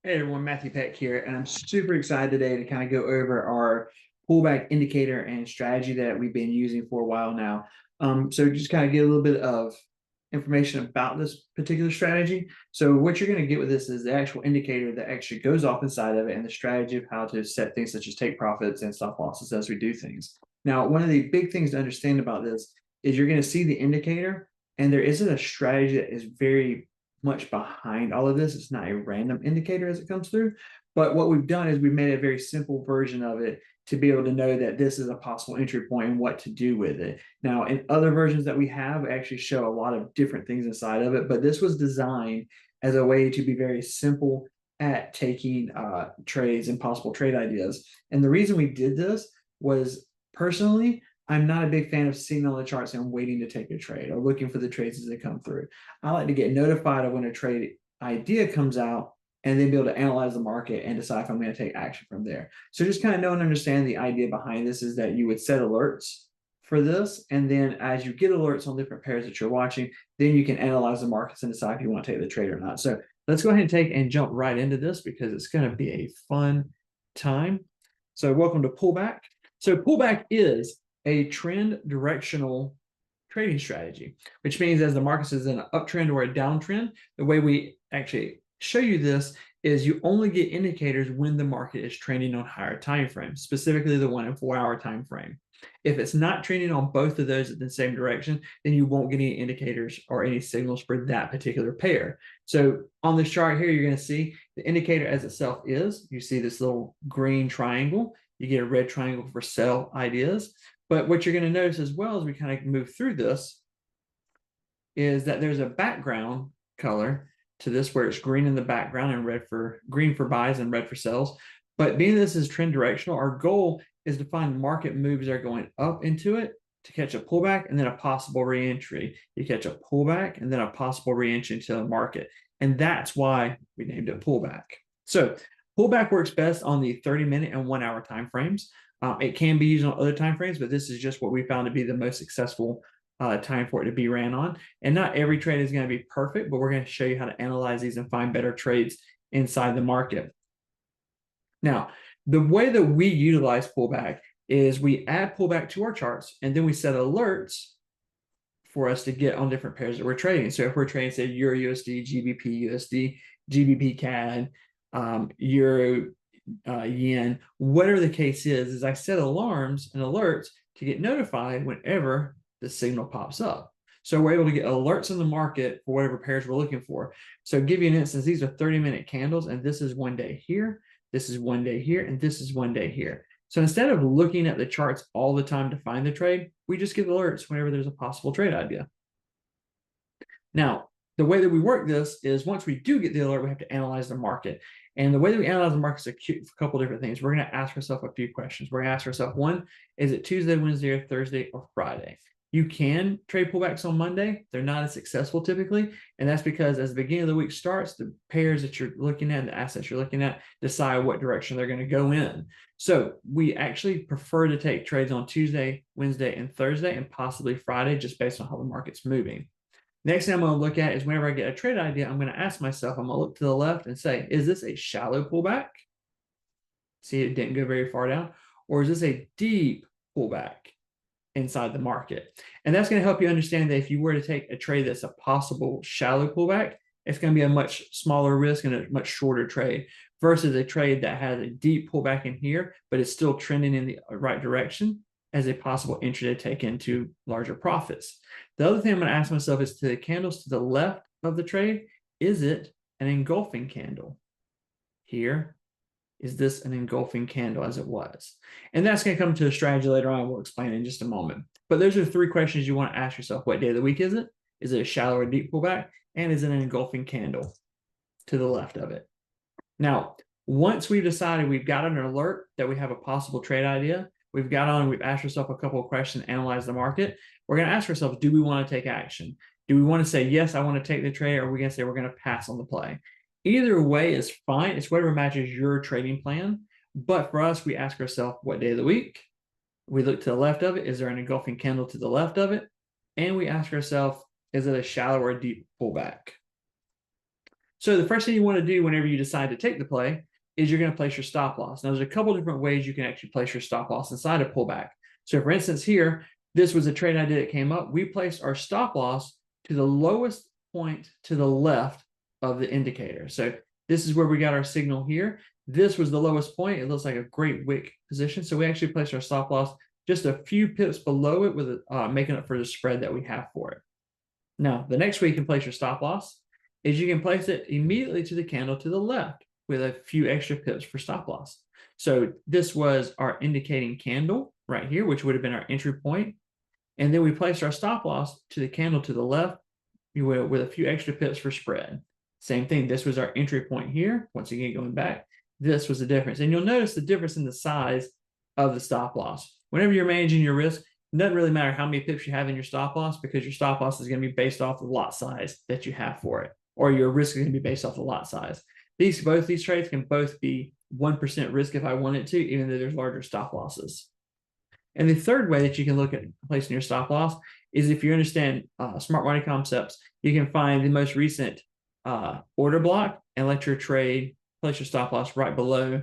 Hey everyone, Matthew Peck here, and I'm super excited today to kind of go over our pullback indicator and strategy that we've been using for a while now. So just kind of get a little bit of information about this particular strategy. So what you're going to get with this is the actual indicator that actually goes off inside of it and the strategy of how to set things such as take profits and stop losses as we do things. Now, one of the big things to understand about this is you're going to see the indicator, and there isn't a strategy that is very much behind all of this. It's not a random indicator as it comes through. But what we've done is we've made a very simple version of it to be able to know that this is a possible entry point and what to do with it. Now, in other versions that we have actually show a lot of different things inside of it, but this was designed as a way to be very simple at taking trades and possible trade ideas. And the reason we did this was personally, I'm not a big fan of sitting on the charts and waiting to take a trade or looking for the trades as they come through. I like to get notified of when a trade idea comes out and then be able to analyze the market and decide if I'm going to take action from there. So just kind of know and understand the idea behind this is that you would set alerts for this. And then as you get alerts on different pairs that you're watching, then you can analyze the markets and decide if you want to take the trade or not. So let's go ahead and take and jump right into this because it's going to be a fun time. So welcome to Pullback. So Pullback is a trend directional trading strategy, which means as the market is in an uptrend or a downtrend, the way we actually show you this is you only get indicators when the market is trending on higher time frames, specifically the 1 and 4 hour time frame. If it's not trending on both of those in the same direction, then you won't get any indicators or any signals for that particular pair. So on this chart here, you're going to see the indicator as itself is, you see this little green triangle, you get a red triangle for sell ideas. But what you're going to notice as well as we kind of move through this is that there's a background color to this where it's green in the background and green for buys and red for sells. But being this is trend directional, our goal is to find market moves that are going up into it to catch a pullback and then a possible reentry. You catch a pullback and then a possible reentry into the market. And that's why we named it pullback. So pullback works best on the 30-minute and 1 hour time frames. It can be used on other time frames, but this is just what we found to be the most successful time for it to be ran on. And not every trade is going to be perfect, but we're going to show you how to analyze these and find better trades inside the market. Now, the way that we utilize pullback is we add pullback to our charts, and then we set alerts for us to get on different pairs that we're trading. So if we're trading, say, Euro USD, GBP USD, GBP CAD, Euro yen, whatever the case is I set alarms and alerts to get notified whenever the signal pops up. So we're able to get alerts in the market for whatever pairs we're looking for. So give you an instance, these are 30-minute candles, and this is 1 day here, this is 1 day here, and this is 1 day here. So instead of looking at the charts all the time to find the trade, we just get alerts whenever there's a possible trade idea. Now, the way that we work this is once we do get the alert, we have to analyze the market. And the way that we analyze the market is a couple different things. We're going to ask ourselves a few questions. We're going to ask ourselves, one, is it Tuesday, Wednesday, or Thursday, or Friday? You can trade pullbacks on Monday. They're not as successful typically. And that's because as the beginning of the week starts, the pairs that you're looking at, the assets you're looking at, decide what direction they're going to go in. So we actually prefer to take trades on Tuesday, Wednesday, and Thursday, and possibly Friday, just based on how the market's moving. Next thing I'm going to look at is whenever I get a trade idea, I'm going to ask myself, I'm going to look to the left and say, is this a shallow pullback? See, it didn't go very far down. Or is this a deep pullback inside the market? And that's going to help you understand that if you were to take a trade that's a possible shallow pullback, it's going to be a much smaller risk and a much shorter trade versus a trade that has a deep pullback in here, but it's still trending in the right direction as a possible entry to take into larger profits. The other thing I'm going to ask myself is to the candles to the left of the trade, is it an engulfing candle? Here, is this an engulfing candle as it was? And that's going to come to a strategy later on. We'll explain in just a moment. But those are 3 questions you want to ask yourself. What day of the week is it? Is it a shallow or deep pullback? And is it an engulfing candle to the left of it? Now, once we've decided we've got an alert that we have a possible trade idea, we've asked ourselves a couple of questions, analyzed the market, we're going to ask ourselves, do we want to take action? Do we want to say, yes, I want to take the trade, or are we going to say we're going to pass on the play? Either way is fine. It's whatever matches your trading plan. But for us, we ask ourselves, what day of the week? We look to the left of it. Is there an engulfing candle to the left of it? And we ask ourselves, is it a shallow or a deep pullback? So the first thing you want to do whenever you decide to take the play is you're going to place your stop loss. Now, there's a couple different ways you can actually place your stop loss inside a pullback. So for instance, here, this was a trade I did that came up. We placed our stop loss to the lowest point to the left of the indicator. So this is where we got our signal here. This was the lowest point. It looks like a great wick position. So we actually placed our stop loss just a few pips below it, with making up for the spread that we have for it. Now, the next way you can place your stop loss is you can place it immediately to the candle to the left with a few extra pips for stop loss. So this was our indicating candle right here, which would have been our entry point. And then we placed our stop loss to the candle to the left with a few extra pips for spread. Same thing, this was our entry point here. Once again, going back, this was the difference. And you'll notice the difference in the size of the stop loss. Whenever you're managing your risk, it doesn't really matter how many pips you have in your stop loss, because your stop loss is going to be based off the lot size that you have for it, or your risk is going to be based off the lot size. Both these trades can both be 1% risk if I wanted to, even though there's larger stop losses. And the third way that you can look at placing your stop loss is if you understand smart money concepts, you can find the most recent order block and let your trade place your stop loss right below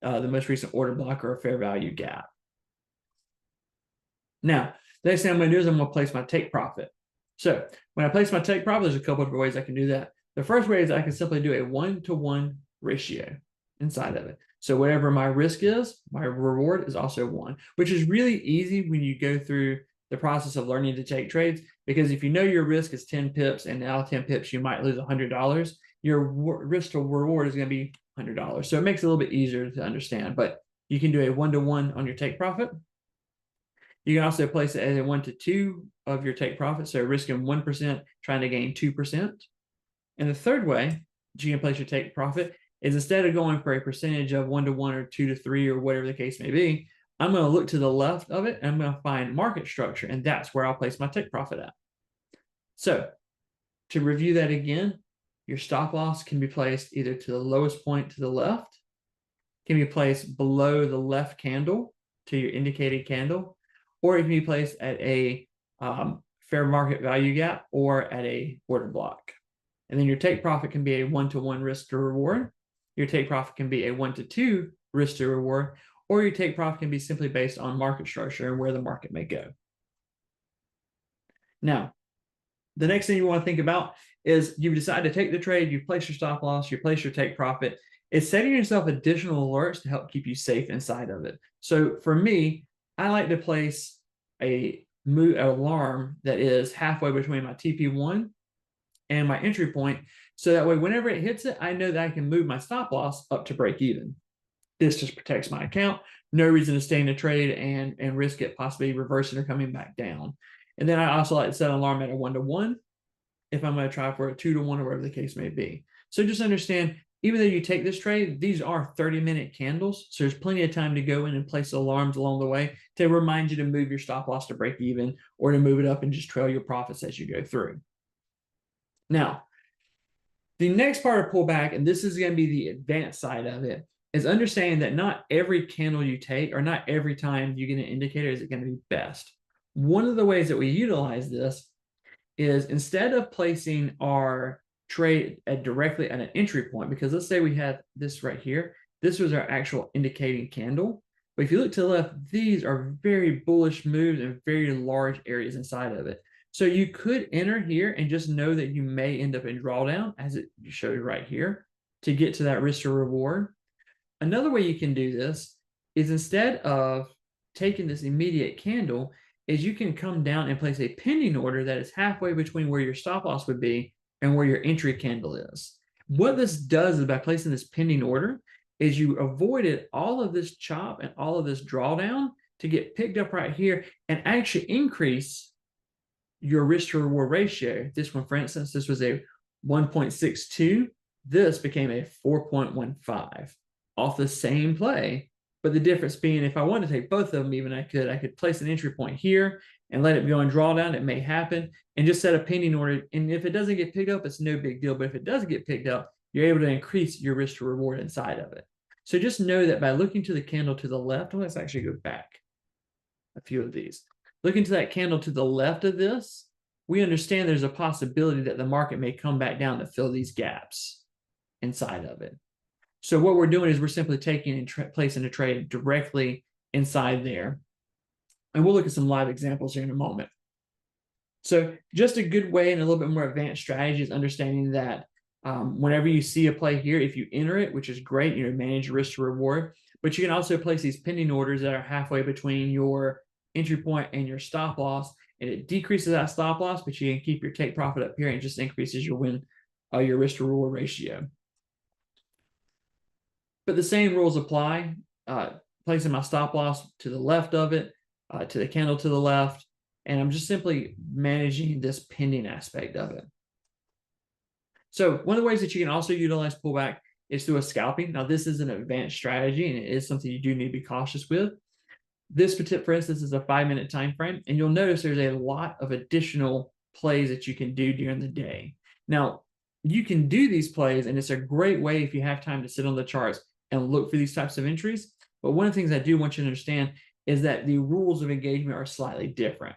the most recent order block or a fair value gap. Now, the next thing I'm going to do is I'm going to place my take profit. So when I place my take profit, there's a couple of different ways I can do that. The first way is I can simply do a 1-to-1 ratio inside of it. So whatever my risk is, my reward is also 1, which is really easy when you go through the process of learning to take trades, because if you know your risk is 10 pips and now 10 pips you might lose $100, your risk to reward is going to be $100. So it makes it a little bit easier to understand, but you can do a 1-to-1 on your take profit. You can also place it as a 1-to-2 of your take profit. So risking 1%, trying to gain 2%. And the third way that you can place your take profit is, instead of going for a percentage of 1-to-1 or 2-to-3 or whatever the case may be, I'm going to look to the left of it and I'm going to find market structure, and that's where I'll place my take profit at. So to review that again, your stop loss can be placed either to the lowest point to the left, can be placed below the left candle to your indicated candle, or it can be placed at a fair market value gap or at a order block. And then your take profit can be a 1-to-1 risk to reward. Your take profit can be a 1-to-2 risk to reward, or your take profit can be simply based on market structure and where the market may go. Now, the next thing you want to think about is you've decided to take the trade, you place your stop loss, you place your take profit. It's setting yourself additional alerts to help keep you safe inside of it. So for me, I like to place an alarm that is halfway between my TP1 and my entry point, so that way whenever it hits it, I know that I can move my stop loss up to break even. This just protects my account. No reason to stay in the trade and risk it possibly reversing or coming back down. And then I also like to set an alarm at a 1-to-1 if I'm going to try for a 2-to-1 or whatever the case may be. So just understand, even though you take this trade, these are 30-minute candles. So there's plenty of time to go in and place alarms along the way to remind you to move your stop loss to break even, or to move it up and just trail your profits as you go through. Now, the next part of pullback, and this is going to be the advanced side of it, is understanding that not every candle you take, or not every time you get an indicator, is it going to be best. One of the ways that we utilize this is, instead of placing our trade directly at an entry point, because let's say we had this right here, this was our actual indicating candle. But if you look to the left, these are very bullish moves and very large areas inside of it. So you could enter here and just know that you may end up in drawdown, as it shows right here, to get to that risk to reward. Another way you can do this is, instead of taking this immediate candle, is you can come down and place a pending order that is halfway between where your stop loss would be and where your entry candle is. What this does is, by placing this pending order, is you avoided all of this chop and all of this drawdown to get picked up right here and actually increase your risk to reward ratio. This one, for instance, this was a 1.62. This became a 4.15 off the same play. But the difference being, if I wanted to take both of them, even I could place an entry point here and let it go and drawdown. It may happen, and just set a pending order. And if it doesn't get picked up, it's no big deal. But if it does get picked up, you're able to increase your risk to reward inside of it. So just know that by looking to the candle to the left, let's actually go back a few of these. Looking to that candle to the left of this, we understand there's a possibility that the market may come back down to fill these gaps. inside of it. So what we're doing is we're simply taking and placing a trade directly inside there. And we'll look at some live examples here in a moment. So just a good way and a little bit more advanced strategy is understanding that whenever you see a play here, if you enter it, which is great, manage your risk to reward, but you can also place these pending orders that are halfway between your entry point and your stop loss, and it decreases that stop loss, but you can keep your take profit up here and it just increases your your risk to reward ratio. But the same rules apply. Placing my stop loss to the left of it, to the candle to the left, and I'm just simply managing this pending aspect of it. So one of the ways that you can also utilize pullback is through a scalping. Now, this is an advanced strategy, and it is something you do need to be cautious with. This particular, for instance, is a 5-minute time frame, and you'll notice there's a lot of additional plays that you can do during the day. Now, you can do these plays, and it's a great way if you have time to sit on the charts and look for these types of entries. But one of the things I do want you to understand is that the rules of engagement are slightly different.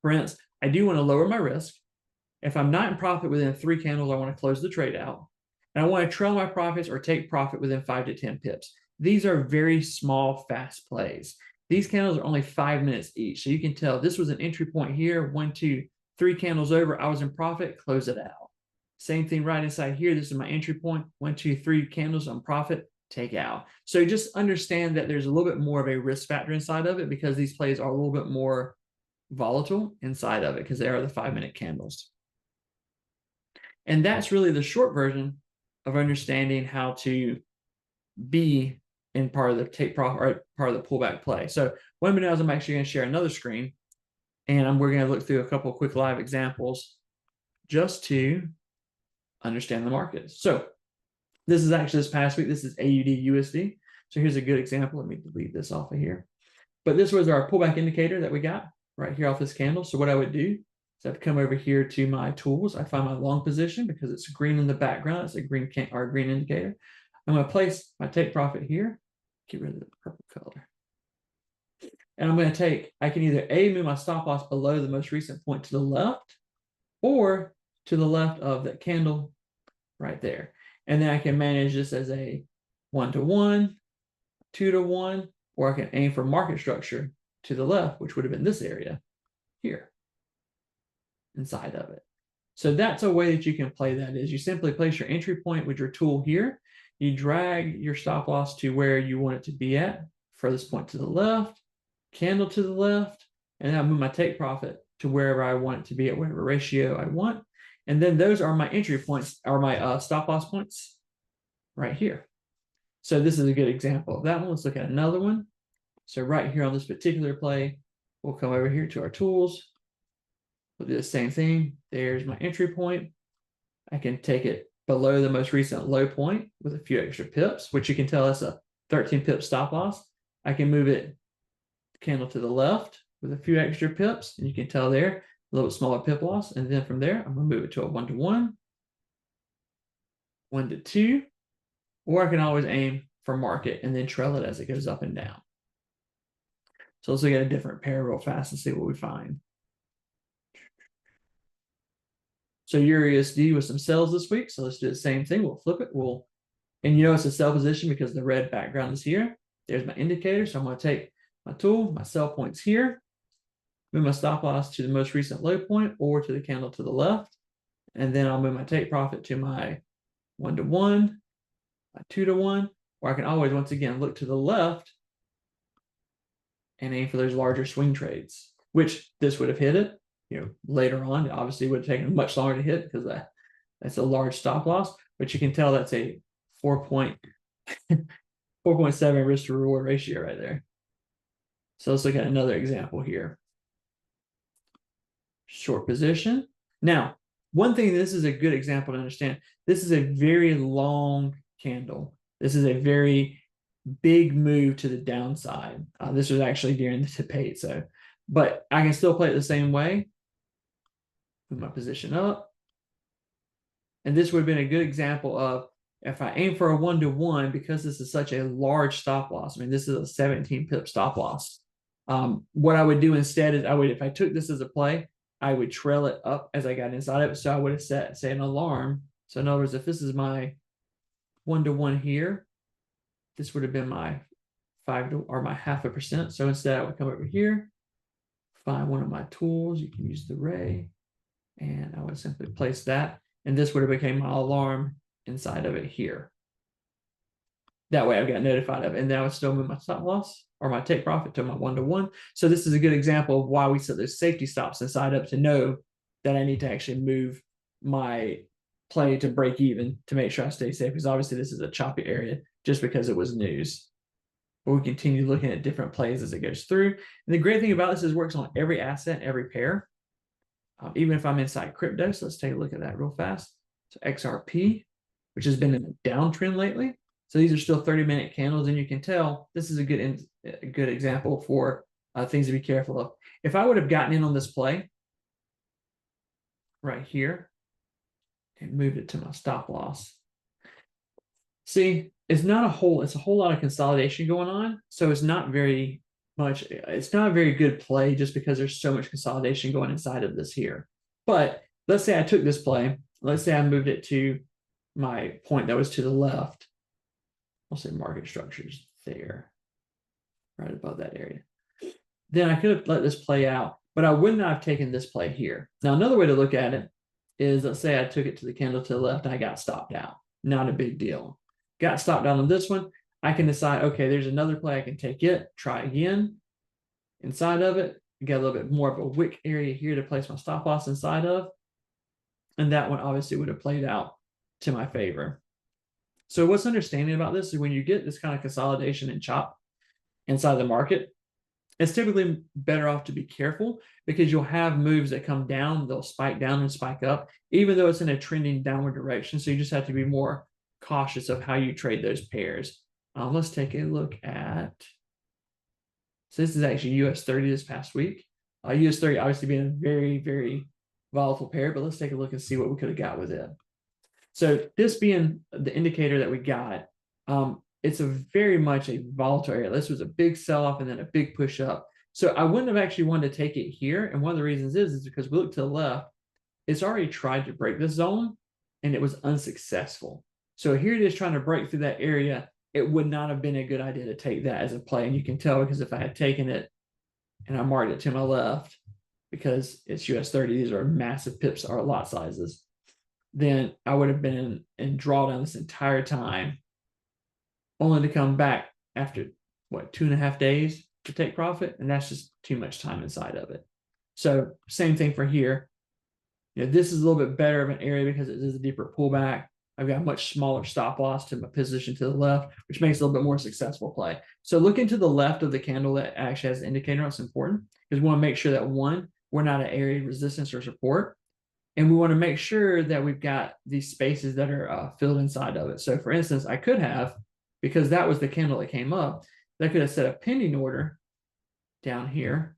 For instance, I do want to lower my risk. If I'm not in profit within 3 candles, I want to close the trade out. And I want to trail my profits or take profit within 5 to 10 pips. These are very small, fast plays. These candles are only 5 minutes each. So you can tell this was an entry point here, 1, 2, 3 candles over. I was in profit, close it out. Same thing right inside here. This is my entry point, 1, 2, 3 candles on profit, take out. So just understand that there's a little bit more of a risk factor inside of it because these plays are a little bit more volatile inside of it because they are the 5-minute candles. And that's really the short version of understanding how to be in part of the take profit or part of the pullback play. So what I'm going to do is I'm actually going to share another screen, and we're going to look through a couple of quick live examples just to understand the market. So this is actually this past week. This is AUD USD. So here's a good example. Let me delete this off of here. But this was our pullback indicator that we got right here off this candle. So what I would do is I'd come over here to my tools. I find my long position because it's green in the background. It's a green indicator. I'm going to place my take profit here. Get rid of the purple color. And I'm going to take, I can either move my stop loss below the most recent point to the left or to the left of that candle right there. And then I can manage this as a 1-to-1, 2-to-1, or I can aim for market structure to the left, which would have been this area here inside of it. So that's a way that you can play that is you simply place your entry point with your tool here. You drag your stop loss to where you want it to be at, furthest point to the left, candle to the left, and then I move my take profit to wherever I want it to be at whatever ratio I want. And then those are my entry points or my stop loss points right here. So this is a good example of that one. Let's look at another one. So right here on this particular play, we'll come over here to our tools. We'll do the same thing. There's my entry point. I can take it below the most recent low point with a few extra pips, which you can tell that's a 13 pip stop loss. I can move it candle to the left with a few extra pips, and you can tell there a little bit smaller pip loss. And then from there, I'm going to move it to a 1-to-1, 1-to-2, or I can always aim for market and then trail it as it goes up and down. So let's look at a different pair real fast and see what we find. So EURUSD with some sells this week. So let's do the same thing. We'll flip it. And it's a sell position because the red background is here. There's my indicator. So I'm going to take my tool, my sell points here, move my stop loss to the most recent low point or to the candle to the left. And then I'll move my take profit to my 1-to-1, my 2-to-1, or I can always, once again, look to the left and aim for those larger swing trades, which this would have hit it. Later on, it obviously would have taken much longer to hit because that's a large stop loss, but you can tell that's a 4.7 risk to reward ratio right there. So let's look at another example here. Short position. Now, one thing, this is a good example to understand. This is a very long candle. This is a very big move to the downside. This was actually during the debate. But I can still play it the same way. Move my position up. And this would have been a good example of if I aim for a 1-to-1, because this is such a large stop loss. I mean, this is a 17 pip stop loss. What I would do instead is if I took this as a play, I would trail it up as I got inside of it. So I would have set, say, an alarm So in other words, if this is my 1-to-1 here, this would have been my 5 to or my 0.5%. So instead I would come over here, find one of my tools. You can use the ray, and I would simply place that, and this would have become my alarm inside of it here. That way I got notified of it, and then I would still move my stop loss or my take profit to my 1-to-1. So this is a good example of why we set those safety stops inside up, to know that I need to actually move my play to break even to make sure I stay safe, because obviously this is a choppy area just because it was news. But we continue looking at different plays as it goes through. And the great thing about this is it works on every asset, every pair, even if I'm inside crypto. So let's take a look at that real fast. So XRP, which has been in a downtrend lately. So these are still 30-minute candles, and you can tell this is a good example for things to be careful of. If I would have gotten in on this play right here and moved it to my stop loss, see, it's a whole lot of consolidation going on. So it's not a very good play just because there's so much consolidation going inside of this here. But let's say I took this play, let's say I moved it to my point that was to the left. I'll say market structures there, right above that area. Then I could have let this play out, but I would not have taken this play here. Now, another way to look at it is, let's say I took it to the candle to the left and I got stopped out. Not a big deal. Got stopped out on this one. I can decide, okay, there's another play I can take it, try again. Inside of it, you got a little bit more of a wick area here to place my stop loss inside of. And that one obviously would have played out to my favor. So what's understanding about this is when you get this kind of consolidation and chop inside the market, it's typically better off to be careful, because you'll have moves that come down, they'll spike down and spike up, even though it's in a trending downward direction. So you just have to be more cautious of how you trade those pairs. Let's take a look at, so this is actually US 30 this past week. US 30 obviously being a very, very volatile pair, but let's take a look and see what we could have got with it. So this being the indicator that we got, it's a very much a volatile area. This was a big sell-off and then a big push up. So I wouldn't have actually wanted to take it here. And one of the reasons is because we look to the left, it's already tried to break this zone and it was unsuccessful. So here it is trying to break through that area. It would not have been a good idea to take that as a play. And you can tell, because if I had taken it and I marked it to my left, because it's US 30, these are massive pips or lot sizes, then I would have been in drawdown this entire time, only to come back after, 2.5 days to take profit. And that's just too much time inside of it. So same thing for here. This is a little bit better of an area because it is a deeper pullback. I've got a much smaller stop loss to my position to the left, which makes it a little bit more successful play. So looking to the left of the candle that actually has an indicator, that's important, because we want to make sure that, one, we're not at area of resistance or support. And we want to make sure that we've got these spaces that are filled inside of it. So for instance, I could have, because that was the candle that came up, that could have set a pending order down here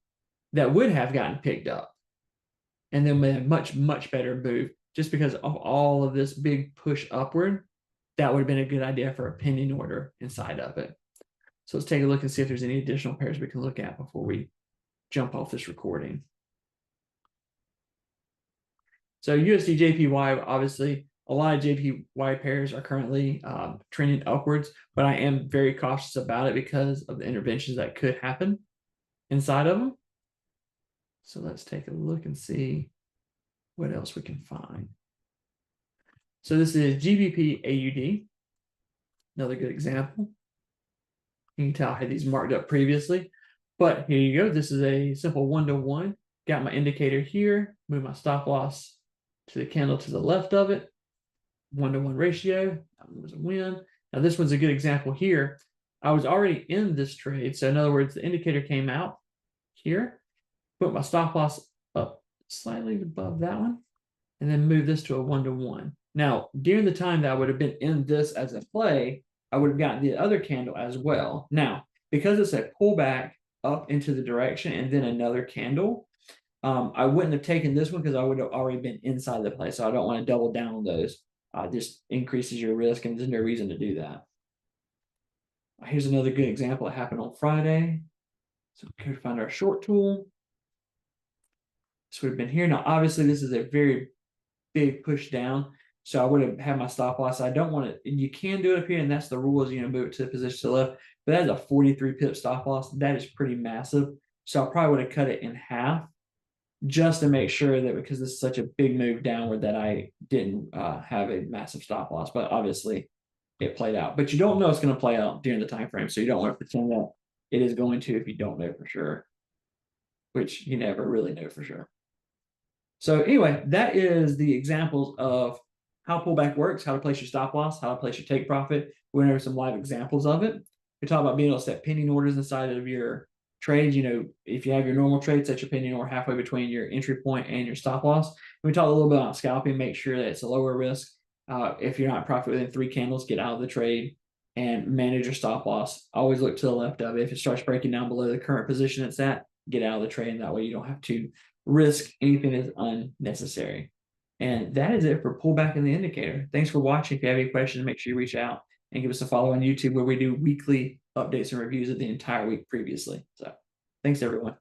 that would have gotten picked up. And then made a much, much better move, just because of all of this big push upward. That would have been a good idea for a pending order inside of it. So let's take a look and see if there's any additional pairs we can look at before we jump off this recording. So USD JPY, obviously a lot of JPY pairs are currently trending upwards, but I am very cautious about it because of the interventions that could happen inside of them. So let's take a look and see what else we can find. So this is GBP AUD, another good example. You can tell I had these marked up previously, but here you go. This is a simple 1-to-1. Got my indicator here, move my stop loss to the candle to the left of it. 1-to-1 ratio, that one was a win. Now this one's a good example here. I was already in this trade. So in other words, the indicator came out here, put my stop loss up slightly above that one, and then move this to a 1-to-1. Now, during the time that I would have been in this as a play, I would have gotten the other candle as well. Now, because it's a pullback up into the direction and then another candle, I wouldn't have taken this one because I would have already been inside the play. So I don't want to double down on those. Just increases your risk, and there's no reason to do that. Here's another good example. It happened on Friday. So we could find our short tool. This would have been here. Now, obviously, this is a very big push down. So I would have had my stop loss. I don't want to, you can do it up here, and that's the rule is, move it to the position to the left. But that's a 43 pip stop loss. That is pretty massive. So I probably would have cut it in half just to make sure that, because this is such a big move downward, that I didn't have a massive stop loss. But obviously it played out. But you don't know it's going to play out during the time frame. So you don't want to pretend that it is going to if you don't know for sure, which you never really know for sure. So anyway, that is the examples of how pullback works, how to place your stop loss, how to place your take profit. We went over some live examples of it. We talk about being able to set pending orders inside of your trades. If you have your normal trade, set your pending order halfway between your entry point and your stop loss. We talk a little bit about scalping, make sure that it's a lower risk. If you're not profit within 3 candles, get out of the trade and manage your stop loss. Always look to the left of it. If it starts breaking down below the current position it's at, get out of the trade. And that way you don't have to risk anything that's unnecessary. And that is it for pullback in the indicator. Thanks for watching. If you have any questions, make sure you reach out and give us a follow on YouTube, where we do weekly updates and reviews of the entire week previously. So thanks, everyone.